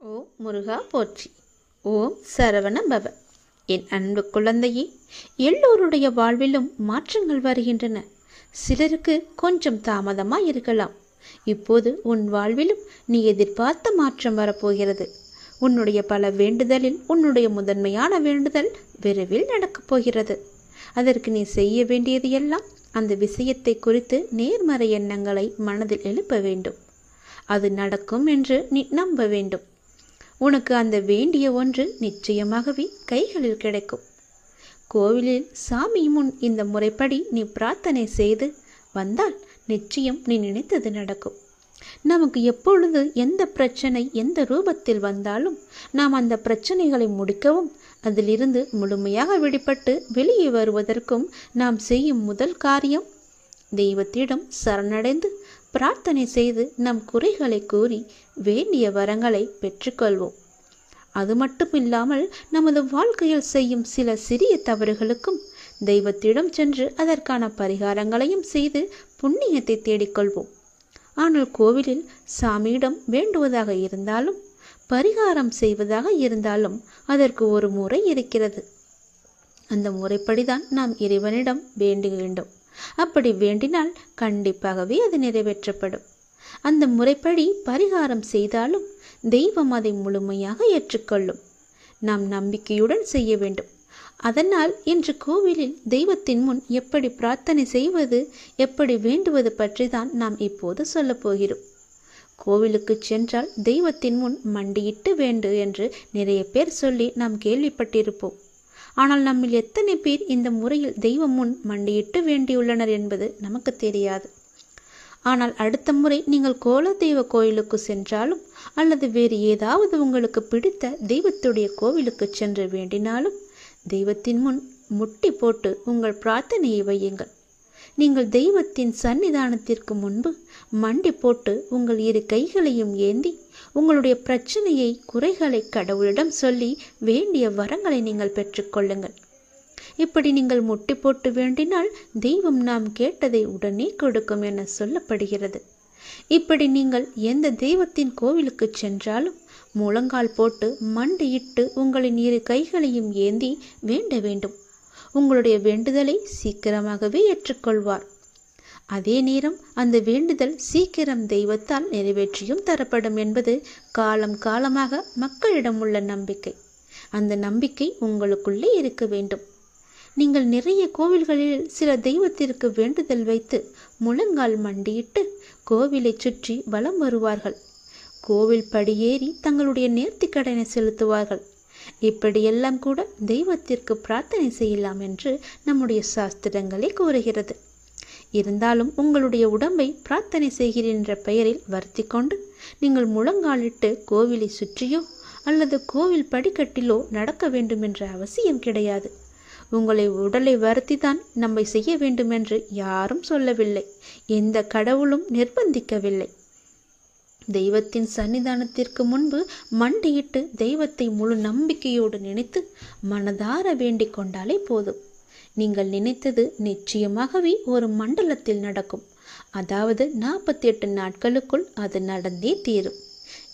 ஓம் முருகா போற்றி. ஓம் சரவண பவ. என் அன்பு குழந்தையே, எல்லோருடைய வாழ்விலும் மாற்றங்கள் வருகின்றன. சிலருக்கு கொஞ்சம் தாமதமாக இருக்கலாம். இப்போது உன் வாழ்விலும் நீ எதிர்பார்த்த மாற்றம் வரப்போகிறது. உன்னுடைய பல வேண்டுதலில் உன்னுடைய முதன்மையான வேண்டுதல் விரைவில் நடக்கப் போகிறது. அதற்கு நீ செய்ய வேண்டியது எல்லாம் அந்த விஷயத்தை குறித்து நேர்மறை எண்ணங்களை மனதில் எழுப்ப வேண்டும். அது நடக்கும் என்று நீ நம்ப வேண்டும். உனக்கு அந்த வேண்டிய ஒன்று நிச்சயமாகவே கைகளில் கிடைக்கும். கோவிலில் சாமி முன் இந்த முறைப்படி நீ பிரார்த்தனை செய்து வந்தால் நிச்சயம் நீ நினைத்தது நடக்கும். நமக்கு எப்பொழுது எந்த பிரச்சனை எந்த ரூபத்தில் வந்தாலும் நாம் அந்த பிரச்சனைகளை முடிக்கவும் அதிலிருந்து முழுமையாக விடுபட்டு வெளியே வருவதற்கும் நாம் செய்யும் முதல் காரியம் தெய்வத்திடம் சரணடைந்து பிரார்த்தனை செய்து நம் குறைகளை கூறி வேண்டிய வரங்களை பெற்றுக்கொள்வோம். அது மட்டும் இல்லாமல் நமது வாழ்க்கையில் செய்யும் சில சிறிய தவறுகளுக்கும் தெய்வத்திடம் சென்று அதற்கான பரிகாரங்களையும் செய்து புண்ணியத்தை தேடிக்கொள்வோம். ஆனால் கோவிலில் சாமியிடம் வேண்டுவதாக இருந்தாலும் பரிகாரம் செய்வதாக இருந்தாலும் அதற்கு ஒரு முறை இருக்கிறது. அந்த முறைப்படிதான் நாம் இறைவனிடம் வேண்ட வேண்டும். அப்படி வேண்டினால் கண்டிப்பாகவே அது நிறைவேற்றப்படும். அந்த முறைப்படி பரிகாரம் செய்தாலும் தெய்வம் அதை முழுமையாக ஏற்றுக்கொள்ளும். நாம் நம்பிக்கையுடன் செய்ய வேண்டும். அதனால் இன்று கோவிலில் தெய்வத்தின் முன் எப்படி பிரார்த்தனை செய்வது, எப்படி வேண்டுவது பற்றி தான் நாம் இப்போது சொல்ல போகிறோம். கோவிலுக்கு சென்றால் தெய்வத்தின் முன் மண்டியிட்டு வேண்டு என்று நிறைய பேர் சொல்லி நாம் கேள்விப்பட்டிருப்போம். ஆனால் நம்மில் எத்தனை பேர் இந்த முறையில் தெய்வம் முன் மண்டியிட்டு வேண்டியுள்ளனர் என்பது நமக்கு தெரியாது. ஆனால் அடுத்த முறை நீங்கள் கோலதெய்வ கோயிலுக்கு சென்றாலும் அல்லது வேறு ஏதாவது உங்களுக்கு பிடித்த தெய்வத்துடைய கோவிலுக்கு சென்று வேண்டினாலும் தெய்வத்தின் முன் முட்டி போட்டு உங்கள் பிரார்த்தனையை வையுங்கள். நீங்கள் தெய்வத்தின் சன்னிதானத்திற்கு முன்பு மண்டி போட்டு உங்கள் இரு கைகளையும் ஏந்தி உங்களுடைய பிரச்சனையை குறைகளை கடவுளிடம் சொல்லி வேண்டிய வரங்களை நீங்கள் பெற்றுக்கொள்ளுங்கள். இப்படி நீங்கள் முட்டி போட்டு வேண்டினால் தெய்வம் நாம் கேட்டதை உடனே கொடுக்கும் என சொல்லப்படுகிறது. இப்படி நீங்கள் எந்த தெய்வத்தின் கோவிலுக்கு சென்றாலும் முழங்கால் போட்டு மண்டியிட்டு உங்களின் இரு கைகளையும் ஏந்தி வேண்ட வேண்டும். உங்களுடைய வேண்டுதலை சீக்கிரமாகவே ஏற்றுக்கொள்வார். அதே நேரம் அந்த வேண்டுதல் சீக்கிரம் தெய்வத்தால் நிறைவேற்றியும் தரப்படும் என்பது காலம் காலமாக மக்களிடம் உள்ள நம்பிக்கை. அந்த நம்பிக்கை உங்களுக்குள்ளே இருக்க வேண்டும். நீங்கள் நிறைய கோவில்களில் சில தெய்வத்திற்கு வேண்டுதல் வைத்து முழங்கால் மண்டியிட்டு கோவிலை சுற்றி வலம் வருவார்கள். கோவில் படியேறி தங்களுடைய நேர்த்திக்கடனை செலுத்துவார்கள். இப்படியெல்லாம் கூட தெய்வத்திற்கு பிரார்த்தனை செய்யலாம் என்று நம்முடைய சாஸ்திரங்களே கூறுகிறது. இருந்தாலும் உங்களுடைய உடம்பை பிரார்த்தனை செய்கிறேன் என்ற பெயரில் வருத்தி கொண்டு நீங்கள் முழங்காலிட்டு கோவிலை சுற்றியோ அல்லது கோவில் படிக்கட்டிலோ நடக்க வேண்டும் என்ற அவசியம் கிடையாது. உங்களை உடலை வருத்தி தான் நம்மை செய்ய வேண்டும் என்று யாரும் சொல்லவில்லை. எந்த கடவுளும் நிர்பந்திக்கவில்லை. தெய்வத்தின் சன்னிதானத்திற்கு முன்பு மண்டியிட்டு தெய்வத்தை முழு நம்பிக்கையோடு நினைத்து மனதார வேண்டிக் கொண்டாலே போதும். நீங்கள் நினைத்தது நிச்சயமாகவே ஒரு மண்டலத்தில் நடக்கும். அதாவது 48 நாட்களுக்குள் அது நடந்தே தீரும்.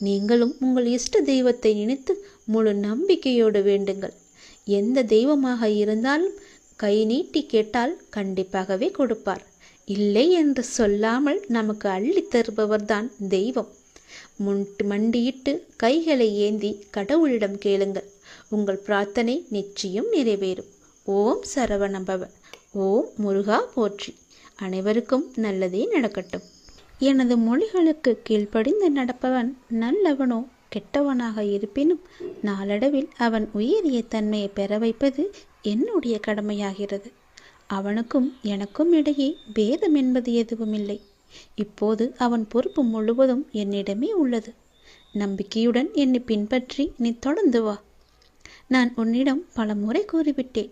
நீங்களும் உங்கள் இஷ்ட தெய்வத்தை நினைத்து முழு நம்பிக்கையோடு வேண்டுங்கள். எந்த தெய்வமாக இருந்தாலும் கை நீட்டி கேட்டால் கண்டிப்பாகவே கொடுப்பார். இல்லை என்று சொல்லாமல் நமக்கு அள்ளி தருபவர்தான் தெய்வம். மண்டியிட்டு கைகளை ஏந்தி கடவுளிடம் கேளுங்கள். உங்கள் பிரார்த்தனை நிச்சயம் நிறைவேறும். ஓம் சரவணபவ. ஓம் முருகா போற்றி. அனைவருக்கும் நல்லதே நடக்கட்டும். எனது மொழிகளுக்கு கீழ்ப்படிந்து நடப்பவன் நல்லவனோ கெட்டவனாக இருப்பினும் நாளடைவில் அவன் உயரிய தன்மையை பெற வைப்பது என்னுடைய கடமையாகிறது. அவனுக்கும் எனக்கும் இடையே பேதம் என்பது எதுவும் இல்லை. இப்போது அவன் பொறுப்பு முழுவதும் என்னிடமே உள்ளது. நம்பிக்கையுடன் என்னை பின்பற்றி நீ தொடர்ந்து வா. நான் உன்னிடம் பல முறை கூறிவிட்டேன்,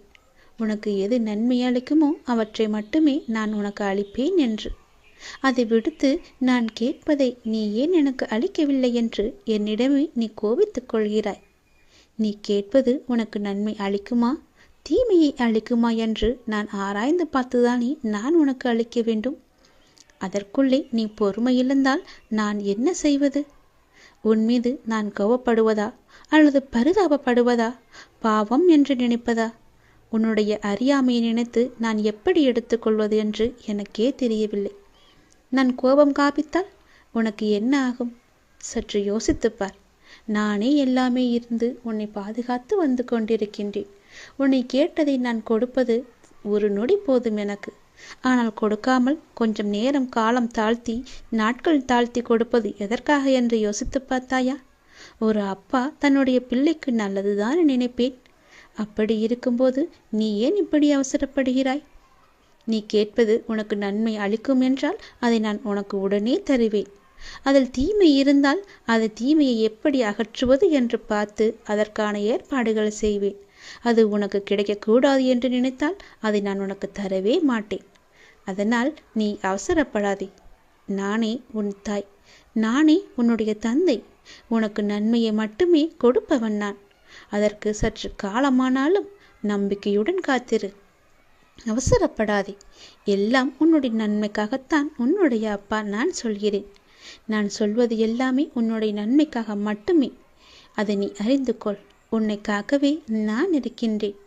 உனக்கு எது நன்மை அளிக்குமோ அவற்றை மட்டுமே நான் உனக்கு அளிப்பேன் என்று. அதை விடுத்து நான் கேட்பதை நீ ஏன் எனக்கு அளிக்கவில்லை என்று என்னிடமே நீ கோபித்துக் கொள்கிறாய். நீ கேட்பது உனக்கு நன்மை அளிக்குமா தீமையை அளிக்குமா என்று நான் ஆராய்ந்து பார்த்துதானே நான் உனக்கு அளிக்க வேண்டும். அதற்குள்ளே நீ பொறுமை இழந்தால் நான் என்ன செய்வது? உன் மீது நான் கோவப்படுவதா அல்லது பரிதாபப்படுவதா, பாவம் என்று நினைப்பதா? உன்னுடைய அறியாமையை நினைத்து நான் எப்படி எடுத்துக்கொள்வது என்று எனக்கே தெரியவில்லை. நான் கோபம் காப்பித்தால் உனக்கு என்ன ஆகும்? சற்று யோசித்துப்பார். நானே எல்லாமே இருந்து உன்னை பாதுகாத்து வந்து கொண்டிருக்கின்றேன். உன்னை கேட்டதை நான் கொடுப்பது ஒரு நொடி போதும் எனக்கு. ஆனால் கொடுக்காமல் கொஞ்சம் நேரம் காலம் தாழ்த்தி நாட்கள் தாழ்த்தி கொடுப்பது எதற்காக என்று யோசித்து பார்த்தாயா? ஒரு அப்பா தன்னுடைய பிள்ளைக்கு நல்லதுதான் நினைப்பேன். அப்படி இருக்கும்போது நீ ஏன் இப்படி அவசரப்படுகிறாய்? நீ கேட்பது உனக்கு நன்மை அளிக்கும் என்றால் அதை நான் உனக்கு உடனே தருவேன். அதில் தீமை இருந்தால் அது தீமையை எப்படி அகற்றுவது என்று பார்த்து அதற்கான ஏற்பாடுகள் செய்வேன். அது உனக்கு கிடைக்கக்கூடாது என்று நினைத்தால் அதை நான் உனக்கு தரவே மாட்டேன். அதனால் நீ அவசரப்படாதே. நானே உன் தாய், நானே உன்னுடைய தந்தை. உனக்கு நன்மையை மட்டுமே கொடுப்பவன் நான். அதற்கு சற்று காலமானாலும் நம்பிக்கையுடன் காத்திரு. அவசரப்படாதே. எல்லாம் உன்னுடைய நன்மைக்காகத்தான் உன்னுடைய அப்பா நான் சொல்கிறேன். நான் சொல்வது எல்லாமே உன்னுடைய நன்மைக்காக மட்டுமே. அதை நீ அறிந்து கொள். உன்னை காக்கவே நான் இருக்கின்றேன்.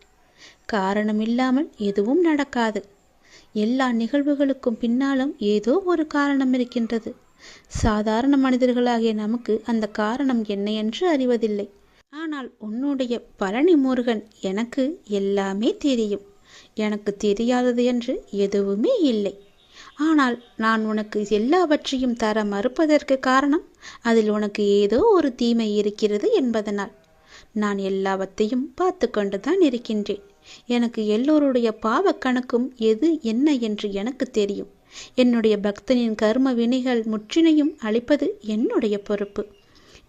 காரணமில்லாமல் எதுவும் நடக்காது. எல்லா நிகழ்வுகளுக்கும் பின்னாலும் ஏதோ ஒரு காரணம் இருக்கின்றது. சாதாரண மனிதர்களாகிய நமக்கு அந்த காரணம் என்ன என்று அறிவதில்லை. ஆனால் உன்னுடைய பழனி முருகன் எனக்கு எல்லாமே தெரியும். எனக்கு தெரியாதது என்று எதுவுமே இல்லை. ஆனால் நான் உனக்கு எல்லாவற்றையும் தர மறுப்பதற்கு காரணம் அதில் உனக்கு ஏதோ ஒரு தீமை இருக்கிறது என்பதனால். நான் எல்லாவற்றையும் பார்த்து கொண்டுதான் இருக்கின்றேன். எனக்கு எல்லோருடைய பாவ கணக்கும் எது என்ன என்று எனக்கு தெரியும். என்னுடைய பக்தனின் கர்ம வினைகள் முற்றினையும் அளிப்பது என்னுடைய பொறுப்பு.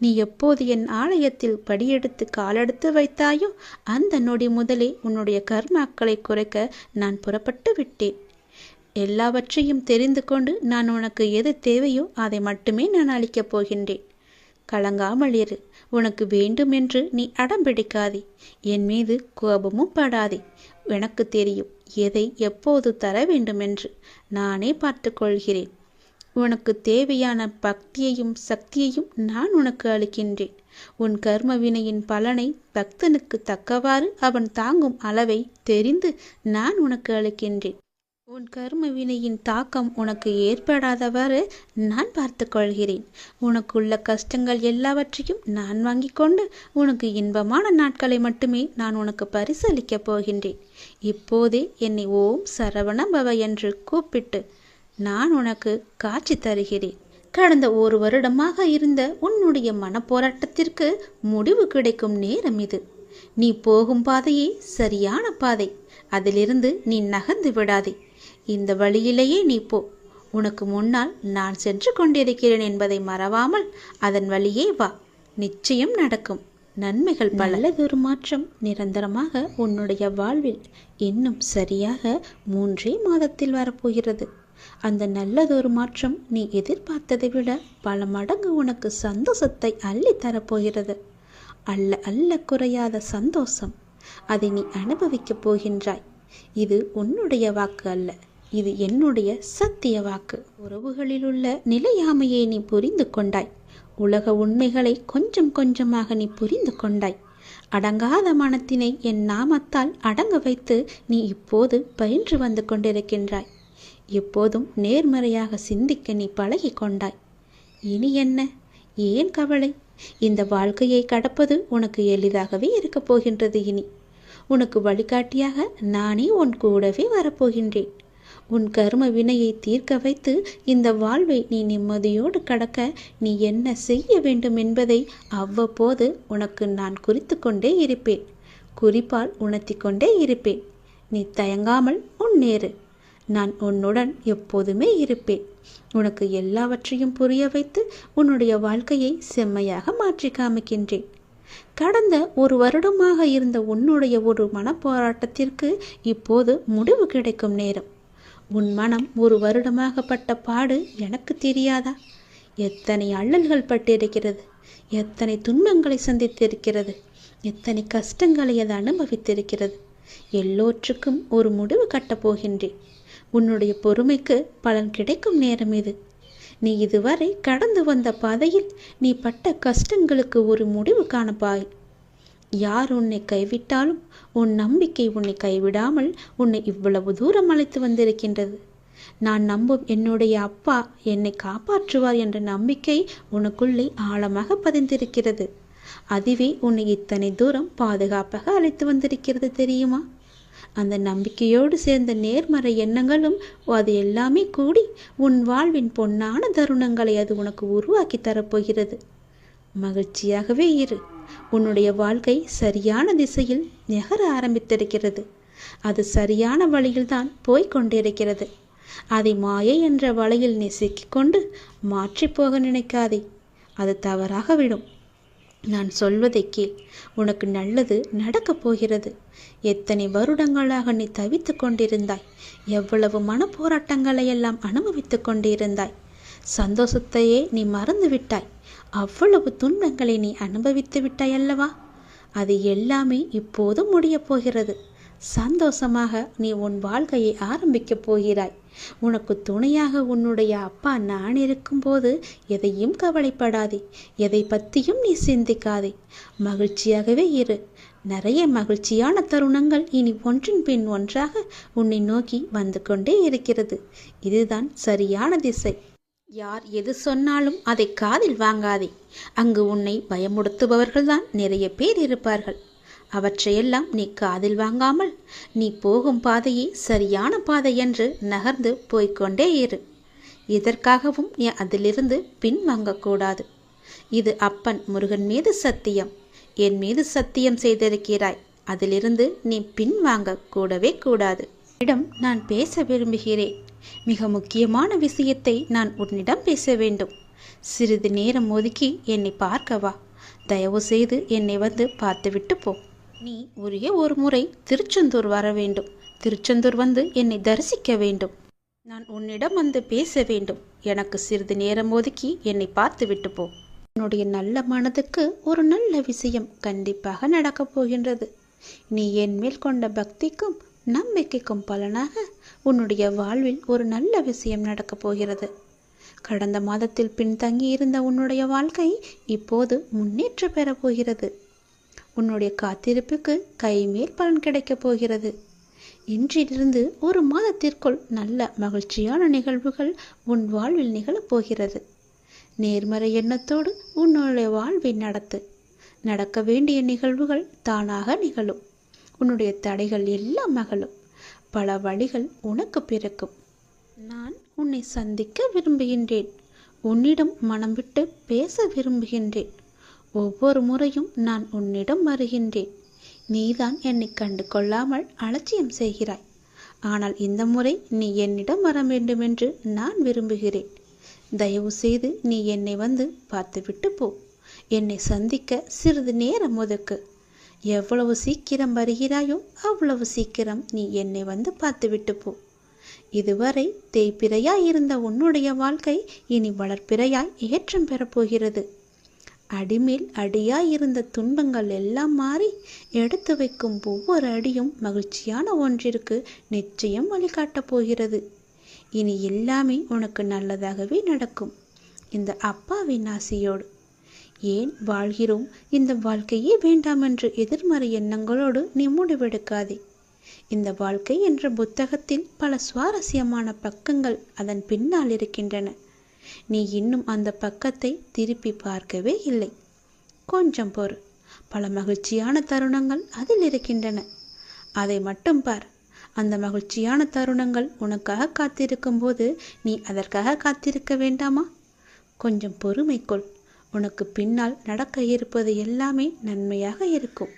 நீ எப்போது என் ஆலயத்தில் படியெடுத்து காலெடுத்து வைத்தாயோ அந்த நொடி முதலே உன்னுடைய கர்மாக்களை குறைக்க நான் புறப்பட்டு விட்டேன். எல்லாவற்றையும் தெரிந்து கொண்டு நான் உனக்கு எது தேவையோ அதை மட்டுமே நான் அளிக்கப் போகின்றேன். கலங்காமல் இரு. உனக்கு வேண்டும் என்று நீ அடம்பிடிக்காதே. என் மீது கோபமும் படாதே. எனக்கு தெரியும் எதை எப்போது தர வேண்டும் என்று. நானே பார்த்து கொள்கிறேன். உனக்கு தேவையான பக்தியையும் சக்தியையும் நான் உனக்கு அளிக்கின்றேன். உன் கர்ம வினையின் பலனை பக்தனுக்கு தக்கவாறு அவன் தாங்கும் அளவை தெரிந்து நான் உனக்கு அளிக்கின்றேன். உன் கர்ம வினையின் தாக்கம் உனக்கு ஏற்படாதவாறு நான் பார்த்து கொள்கிறேன். உனக்குள்ள கஷ்டங்கள் எல்லாவற்றையும் நான் வாங்கி கொண்டு உனக்கு இன்பமான நாட்களை மட்டுமே நான் உனக்கு பரிசளிக்கப் போகின்றேன். இப்போதே என்னை ஓம் சரவண பவ என்று கூப்பிட்டு நான் உனக்கு காட்சி தருகிறேன். கடந்த 1 வருடமாக இருந்த உன்னுடைய மனப்போராட்டத்திற்கு முடிவு கிடைக்கும் நேரம் இது. நீ போகும் பாதையே சரியான பாதை. அதிலிருந்து நீ நகர்ந்து விடாதே. இந்த வழியிலேயே நீ போ. உனக்கு முன்னால் நான் சென்று கொண்டிருக்கிறேன் என்பதை மறவாமல் அதன் வழியே வா. நிச்சயம் நடக்கும் நன்மைகள் பல. நல்லதொரு மாற்றம் நிரந்தரமாக உன்னுடைய வாழ்வில் இன்னும் சரியாக 3 மாதத்தில் வரப்போகிறது. அந்த நல்லதொரு மாற்றம் நீ எதிர்பார்த்ததை விட பல மடங்கு உனக்கு சந்தோஷத்தை அள்ளி தரப்போகிறது. அல்ல அல்ல குறையாத சந்தோஷம். அதை நீ அனுபவிக்கப் போகின்றாய். இது உன்னுடைய வாக்கு அல்ல, இது என்னுடைய சத்திய வாக்கு. உறவுகளில் உள்ள நிலையாமையை நீ புரிந்து கொண்டாய். உலக உண்மைகளை கொஞ்சம் கொஞ்சமாக நீ புரிந்து கொண்டாய். அடங்காத மனத்தினை என் நாமத்தால் அடங்க வைத்து நீ இப்போது பயின்று வந்து கொண்டிருக்கின்றாய். எப்போதும் நேர்மறையாக சிந்திக்க நீ பழகி கொண்டாய். இனி என்ன? ஏன் கவலை? இந்த வாழ்க்கையை கடப்பது உனக்கு எளிதாகவே இருக்கப் போகின்றது. இனி உனக்கு வழிகாட்டியாக நானே உன் கூடவே வரப்போகின்றேன். உன் கர்ம வினையை தீர்க்க வைத்து இந்த வாழ்வை நீ நிம்மதியோடு கடக்க நீ என்ன செய்ய வேண்டும் என்பதை அவ்வப்போது உனக்கு நான் குறித்து கொண்டே இருப்பேன். குறிப்பால் உணர்த்தி கொண்டே இருப்பேன். நீ தயங்காமல் முன்னேறு. நான் உன்னுடன் எப்போதுமே இருப்பேன். உனக்கு எல்லாவற்றையும் புரிய வைத்து உன்னுடைய வாழ்க்கையை செம்மையாக மாற்றி காமிக்கின்றேன். கடந்த 1 வருடமாக இருந்த உன்னுடைய ஒரு மனப்போராட்டத்திற்கு இப்போது முடிவு கிடைக்கும் நேரம். உன் மனம் 1 வருடமாக பட்ட பாடு எனக்கு தெரியாதா? எத்தனை அல்லல்கள் பட்டிருக்கிறது, எத்தனை துன்பங்களை சந்தித்திருக்கிறது, எத்தனை கஷ்டங்களை அது அனுபவித்திருக்கிறது. எல்லோற்றுக்கும் ஒரு முடிவு கட்டப் போகின்றேன். உன்னுடைய பொறுமைக்கு பலன் கிடைக்கும் நேரம் இது. நீ இதுவரை கடந்து வந்த பாதையில் நீ பட்ட கஷ்டங்களுக்கு ஒரு முடிவு காணப்பாய். யார் உன்னை கைவிட்டாலும் உன் நம்பிக்கை உன்னை கைவிடாமல் உன்னை இவ்வளவு தூரம் அழைத்து வந்திருக்கின்றது. நான் நம்பும் என்னுடைய அப்பா என்னை காப்பாற்றுவார் என்ற நம்பிக்கை உனக்குள்ளே ஆழமாக பதிந்திருக்கிறது. அதுவே உன்னை இத்தனை தூரம் பாதுகாப்பாக அழைத்து வந்திருக்கிறது தெரியுமா? அந்த நம்பிக்கையோடு சேர்ந்த நேர்மறை எண்ணங்களும் அது எல்லாமே கூடி உன் வாழ்வின் பொன்னான தருணங்களை அது உனக்கு உருவாக்கி தரப்போகிறது. மகிழ்ச்சியாகவே இரு. உன்னுடைய வாழ்க்கை சரியான திசையில் நகர ஆரம்பித்திருக்கிறது. அது சரியான வழியில்தான் போய்கொண்டிருக்கிறது. அதை மாயை என்ற வலையில் நீ சிக்கிக்கொண்டு மாற்றி போக நினைக்காதே. அது தவறாக விடும். நான் சொல்வதை கேள். உனக்கு நல்லது நடக்கப் போகிறது. எத்தனை வருடங்களாக நீ தவித்து கொண்டிருந்தாய். எவ்வளவு மனப்போராட்டங்களை எல்லாம் அனுபவித்து கொண்டிருந்தாய். சந்தோஷத்தையே நீ மறந்து விட்டாய். அவ்வளவு துன்பங்களை நீ அனுபவித்து விட்டாய் அல்லவா? அது எல்லாமே இப்போது முடியப் போகிறது. சந்தோஷமாக நீ உன் வாழ்க்கையை ஆரம்பிக்கப் போகிறாய். உனக்கு துணையாக உன்னுடைய அப்பா நான் இருக்கும்போது எதையும் கவலைப்படாதே. எதை பற்றியும் நீ சிந்திக்காதே. மகிழ்ச்சியாகவே இரு. நிறைய மகிழ்ச்சியான தருணங்கள் இனி ஒன்றின் பின் ஒன்றாக உன்னை நோக்கி வந்து கொண்டே இருக்கிறது. இதுதான் சரியான திசை. யார் எது சொன்னாலும் அதை காதில் வாங்காதே. அங்கு உன்னை பயமுறுத்துபவர்கள்தான் நிறைய பேர் இருப்பார்கள். அவற்றையெல்லாம் நீ காதில் வாங்காமல் நீ போகும் பாதையே சரியான பாதை என்று நகர்ந்து போய்கொண்டே இரு. இதற்காகவும் நீ அதிலிருந்து பின் வாங்கக்கூடாது. இது அப்பன் முருகன் மீது சத்தியம். என் மீது சத்தியம் செய்திருக்கிறாய். அதிலிருந்து நீ பின் வாங்க கூடவே கூடாது. இடம் நான் பேச விரும்புகிறேன். மிக முக்கியமான விஷயத்தை நான் உன்னிடம் பேச வேண்டும். சிறிது நேரம் ஒதுக்கி என்னை பார்க்கவா. தயவு செய்து என்னை வந்து பார்த்துவிட்டு போ. நீ ஒரே ஒரு முறை திருச்செந்தூர் வர வேண்டும். திருச்செந்தூர் வந்து என்னை தரிசிக்க வேண்டும். நான் உன்னிடம் வந்து பேச வேண்டும். எனக்கு சிறிது நேரம் ஒதுக்கி என்னை பார்த்துவிட்டு போ. உன்னுடைய நல்ல மனதுக்கு ஒரு நல்ல விஷயம் கண்டிப்பாக நடக்கப் போகின்றது. நீ என் மேல் கொண்ட பக்திக்கும் நம்பிக்கைக்கும் பலனாக உன்னுடைய வாழ்வில் ஒரு நல்ல விஷயம் நடக்கப் போகிறது. கடந்த மாதத்தில் பின்தங்கி இருந்த உன்னுடைய வாழ்க்கை இப்போது முன்னேற்றம் பெறப் போகிறது. உன்னுடைய காத்திருப்புக்கு கைமேல் பலன் கிடைக்கப் போகிறது. இன்றிலிருந்து ஒரு மாதத்திற்குள் நல்ல மகிழ்ச்சியான நிகழ்வுகள் உன் வாழ்வில் நிகழப்போகிறது. நேர்மறை எண்ணத்தோடு உன்னுடைய வாழ்வை நடத்து. நடக்க வேண்டிய நிகழ்வுகள் தானாக நிகழும். உன்னுடைய தடைகள் எல்லாம் மகளும். பல வழிகள் உனக்கு பிறக்கும். நான் உன்னை சந்திக்க விரும்புகின்றேன். உன்னிடம் மனம் விட்டு பேச விரும்புகின்றேன். ஒவ்வொரு முறையும் நான் உன்னிடம் வருகின்றேன். நீதான் என்னை கண்டு கொள்ளாமல் அலட்சியம் செய்கிறாய். ஆனால் இந்த முறை நீ என்னிடம் வர வேண்டுமென்று நான் விரும்புகிறேன். தயவு செய்து நீ என்னை வந்து பார்த்துவிட்டு போ. என்னை சந்திக்க சிறிது நேரம் ஒதுக்கு. எவ்வளவு சீக்கிரம் வருகிறாயோ அவ்வளவு சீக்கிரம் நீ என்னை வந்து பார்த்துவிட்டு போ. இதுவரை தேய்பிறையாய் இருந்த உன்னுடைய வாழ்க்கை இனி வளர்ப்பிறையாய் ஏற்றம் பெறப்போகிறது. அடிமேல் அடியாய் இருந்த துன்பங்கள் எல்லாம் மாறி எடுத்து வைக்கும் ஒவ்வொரு அடியும் மகிழ்ச்சியான ஒன்றிற்கு நிச்சயம் வழிகாட்டப் போகிறது. இனி எல்லாமே உனக்கு நல்லதாகவே நடக்கும். இந்த அப்பாவின் ஆசையோடு. ஏன் வாழ்கிறோம், இந்த வாழ்க்கையே வேண்டாம் என்று எதிர்மறை எண்ணங்களோடு நீ முடிவெடுக்காதே. இந்த வாழ்க்கை என்ற புத்தகத்தில் பல சுவாரஸ்யமான பக்கங்கள் அதன் பின்னால் இருக்கின்றன. நீ இன்னும் அந்த பக்கத்தை திருப்பி பார்க்கவே இல்லை. கொஞ்சம் பொறு. பல மகிழ்ச்சியான தருணங்கள் அதில் இருக்கின்றன. அதை மட்டும் பார். அந்த மகிழ்ச்சியான தருணங்கள் உனக்காக காத்திருக்கும் போது நீ அதற்காக காத்திருக்க வேண்டாமா? கொஞ்சம் பொறுமை கொள். உனக்கு பின்னால் நடக்க இருப்பது எல்லாமே நன்மையாக இருக்கும்.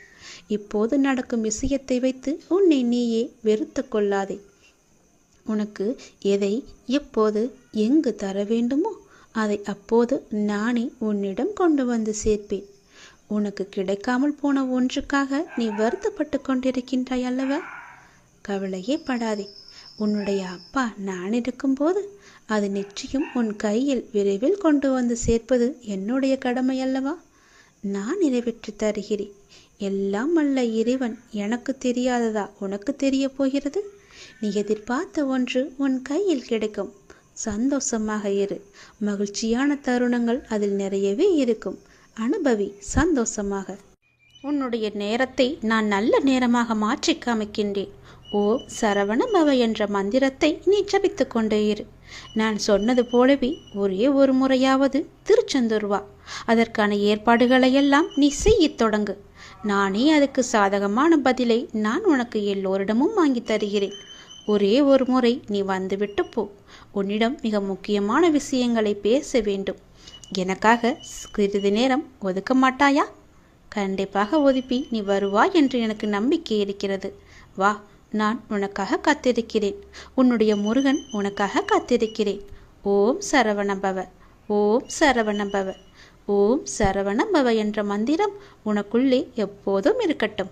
இப்போது நடக்கும் விஷயத்தை வைத்து உன்னை நீயே வெறுத்து கொள்ளாதே. உனக்கு எதை எப்போது எங்கு தர வேண்டுமோ அதை அப்போது நானே உன்னிடம் கொண்டு வந்து சேர்ப்பேன். உனக்கு கிடைக்காமல் போன ஒன்றுக்காக நீ வருத்தப்பட்டு கொண்டிருக்கின்றாய் அல்லவா? கவலையே படாதே. உன்னுடைய அப்பா நான் இருக்கும்போது அது நிச்சயம் உன் கையில் விரைவில் கொண்டு வந்து சேர்ப்பது என்னுடைய கடமை அல்லவா? நான் நிறைவேற்றி தருகிறேன். எல்லாம் அல்ல இறைவன் எனக்கு தெரியாததா உனக்கு தெரிய போகிறது? நீ எதிர்பார்த்த ஒன்று உன் கையில் கிடைக்கும். சந்தோஷமாக இரு. மகிழ்ச்சியான தருணங்கள் அதில் நிறையவே இருக்கும். அனுபவி சந்தோஷமாக. உன்னுடைய நேரத்தை நான் நல்ல நேரமாக மாற்றி காமிக்கின்றேன். ஓம் சரவண பவ என்ற மந்திரத்தை நீ ஜபித்து கொண்டே இரு. நான் சொன்னது போலவே ஒரே ஒரு முறையாவது திருச்செந்தூர் வா. அதற்கான ஏற்பாடுகளையெல்லாம் நீ செய்யத் தொடங்கு. நானே அதுக்கு சாதகமான பதிலை நான் உனக்கு எல்லோரிடமும் வாங்கி தருகிறேன். ஒரே ஒரு முறை நீ வந்துவிட்டு போ. உன்னிடம் மிக முக்கியமான விஷயங்களை பேச வேண்டும். எனக்காக சிறிது நேரம் ஒதுக்க மாட்டாயா? கண்டிப்பாக ஒதுப்பி நீ வருவாய் என்று எனக்கு நம்பிக்கை இருக்கிறது. வா, நான் உனக்காக காத்திருக்கிறேன். உன்னுடைய முருகன் உனக்காக காத்திருக்கிறேன். ஓம் சரவணபவ, ஓம் சரவணபவ, ஓம் சரவணபவ என்ற மந்திரம் உனக்குள்ளே எப்போதும் இருக்கட்டும்.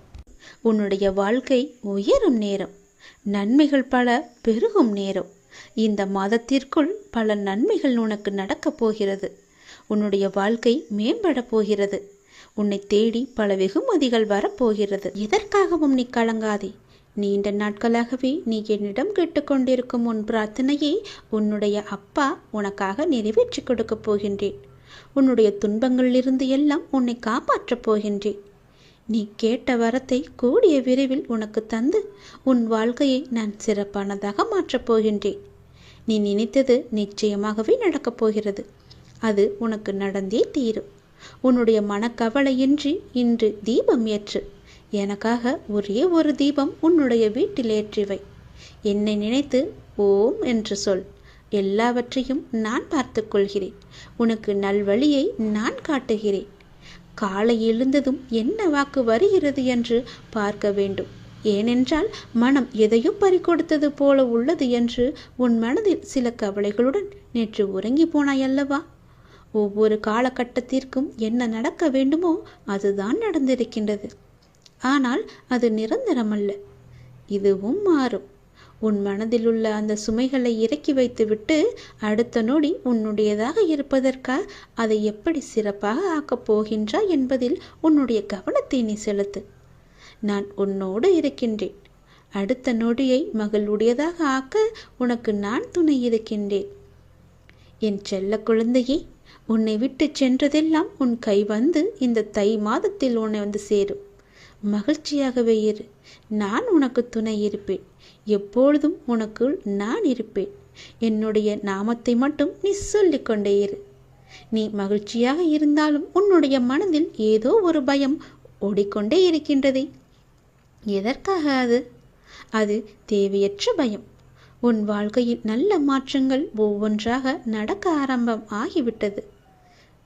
உன்னுடைய வாழ்க்கை உயரும் நேரம், நன்மைகள் பல பெருகும் நேரம். இந்த மாதத்திற்குள் பல நன்மைகள் உனக்கு நடக்கப் போகிறது. உன்னுடைய வாழ்க்கை மேம்பட போகிறது. உன்னை தேடி பல வெகுமதிகள் வரப்போகிறது. எதற்காகவும் நீ கலங்காதே. நீண்ட நாட்களாகவே நீ என்னிடம் கேட்டுக்கொண்டிருக்கும் உன் பிரார்த்தனையை உன்னுடைய அப்பா உனக்காக நிறைவேற்றி கொடுக்கப் போகின்றேன். உன்னுடைய துன்பங்களிலிருந்து எல்லாம் உன்னை காப்பாற்றப் போகின்றேன். நீ கேட்ட வரத்தை கூடிய விரைவில் உனக்கு தந்து உன் வாழ்க்கையை நான் சிறப்பானதாக மாற்றப் போகின்றேன். நீ நினைத்தது நிச்சயமாகவே நடக்கப் போகிறது. அது உனக்கு நடந்தே தீரும். உன்னுடைய மனக்கவலையின்றி இன்று தீபம் ஏற்று. எனக்காக ஒரே ஒரு தீபம் உன்னுடைய வீட்டில் ஏற்றிவை. என்னை நினைத்து ஓம் என்று சொல். எல்லாவற்றையும் நான் பார்த்து கொள்கிறேன். உனக்கு நல்வழியை நான் காட்டுகிறேன். காலை எழுந்ததும் என்ன வாக்கு வருகிறது என்று பார்க்க வேண்டும். ஏனென்றால் மனம் எதையும் பறிகொடுத்தது போல உள்ளது என்று உன் மனதில் சில கவலைகளுடன் நேற்று உறங்கி போனாயல்லவா? ஒவ்வொரு காலகட்டத்திற்கும் என்ன நடக்க வேண்டுமோ அதுதான் நடந்திருக்கின்றது. ஆனால் அது நிரந்தரமல்ல. இதுவும் மாறும். உன் மனதில் உள்ள அந்த சுமைகளை இறக்கி வைத்துவிட்டு அடுத்த நொடி உன்னுடையதாக இருப்பதற்காக அதை எப்படி சிறப்பாக ஆக்கப் போகின்றாய் என்பதில் உன்னுடைய கவனத்தை நீ செலுத்து. நான் உன்னோடு இருக்கின்றேன். அடுத்த நொடியை மகளுடையதாக ஆக்க உனக்கு நான் துணை இருக்கின்றேன். என் செல்ல குழந்தையே, உன்னை விட்டு சென்றதெல்லாம் உன் கை வந்து இந்த தை மாதத்தில் உன்னை வந்து சேரும். மகிழ்ச்சியாகவே இரு. நான் உனக்கு துணை இருப்பேன். எப்பொழுதும் உனக்குள் நான் இருப்பேன். என்னுடைய நாமத்தை மட்டும் நீ சொல்லிக்கொண்டே இரு. நீ மகிழ்ச்சியாக இருந்தாலும் உன்னுடைய மனதில் ஏதோ ஒரு பயம் ஓடிக்கொண்டே இருக்கின்றதே. எதற்காக அது? அது தேவையற்ற பயம். உன் வாழ்க்கையில் நல்ல மாற்றங்கள் ஒவ்வொன்றாக நடக்க ஆரம்பம் ஆகிவிட்டது.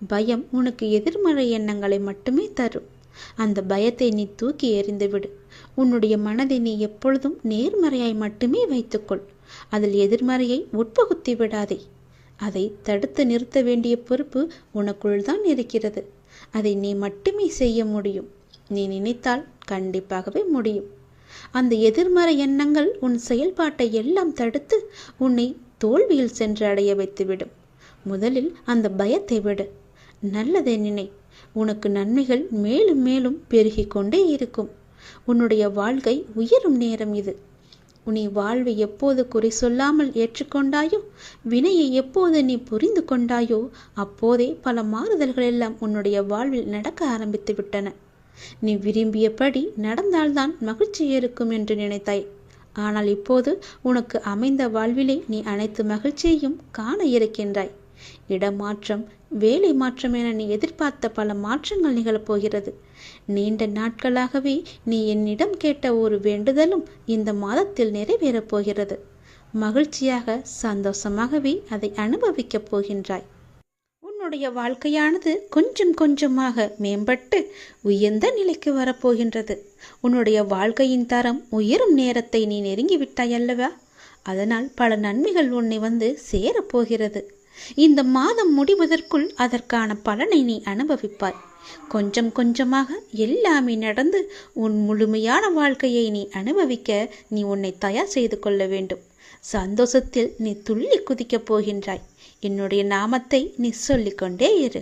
பயம் உனக்கு எதிர்மறை எண்ணங்களை மட்டுமே தரும். அந்த பயத்தை நீ தூக்கி எறிந்துவிடு. உன்னுடைய மனதை நீ எப்பொழுதும் நேர்மறையாய் மட்டுமே வைத்துக்கொள். அதில் எதிர்மறையை உட்பகுத்தி விடாதே. அதை தடுத்து நிறுத்த வேண்டிய பொறுப்பு உனக்குள் தான் இருக்கிறது. அதை நீ மட்டுமே செய்ய முடியும். நீ நினைத்தால் கண்டிப்பாகவே முடியும். அந்த எதிர்மறை எண்ணங்கள் உன் செயல்பாட்டை எல்லாம் தடுத்து உன்னை தோல்வியில் சென்று அடைய வைத்துவிடும். முதலில் அந்த பயத்தை விடு. நல்லதை நினை. உனக்கு நன்மைகள் மேலும் மேலும் பெருகி கொண்டே இருக்கும். உன்னுடைய வாழ்க்கை உயரும் நேரம் இது. நீ வாழ்வை எப்போது குறை சொல்லாமல் ஏற்றுக்கொண்டாயோ, வினையை எப்போது நீ புரிந்து கொண்டாயோ, அப்போதே பல மாறுதல்கள் எல்லாம் உன்னுடைய வாழ்வில் நடக்க ஆரம்பித்து விட்டன. நீ விரும்பியபடி நடந்தால்தான் மகிழ்ச்சி இருக்கும் என்று நினைத்தாய். ஆனால் இப்போது உனக்கு அமைந்த வாழ்விலே நீ அனைத்து மகிழ்ச்சியையும் காண இருக்கின்றாய். இடமாற்றம், வேலை மாற்றம் என நீ எதிர்பார்த்த பல மாற்றங்கள் நிகழப்போகிறது. நீண்ட நாட்களாகவே நீ என்னிடம் கேட்ட ஒரு வேண்டுதலும் இந்த மாதத்தில் நிறைவேறப் போகிறது. மகிழ்ச்சியாக சந்தோஷமாகவே அதை அனுபவிக்கப் போகின்றாய். உன்னுடைய வாழ்க்கையானது கொஞ்சம் கொஞ்சமாக மேம்பட்டு உயர்ந்த நிலைக்கு வரப்போகின்றது. உன்னுடைய வாழ்க்கையின் தரம் உயரும் நேரத்தை நீ நெருங்கிவிட்டாய் அல்லவா? அதனால் பல நன்மைகள் உன்னை வந்து சேரப்போகிறது. இந்த மாதம் முடிவதற்குள் அதற்கான பலனை நீ அனுபவிப்பாய். கொஞ்சம் கொஞ்சமாக எல்லாமே நடந்து உன் முழுமையான வாழ்க்கையை நீ அனுபவிக்க நீ உன்னை தயார் செய்து கொள்ள வேண்டும். சந்தோஷத்தில் நீ துள்ளி குதிக்கப் போகின்றாய். என்னுடைய நாமத்தை நீ சொல்லிக்கொண்டே இரு.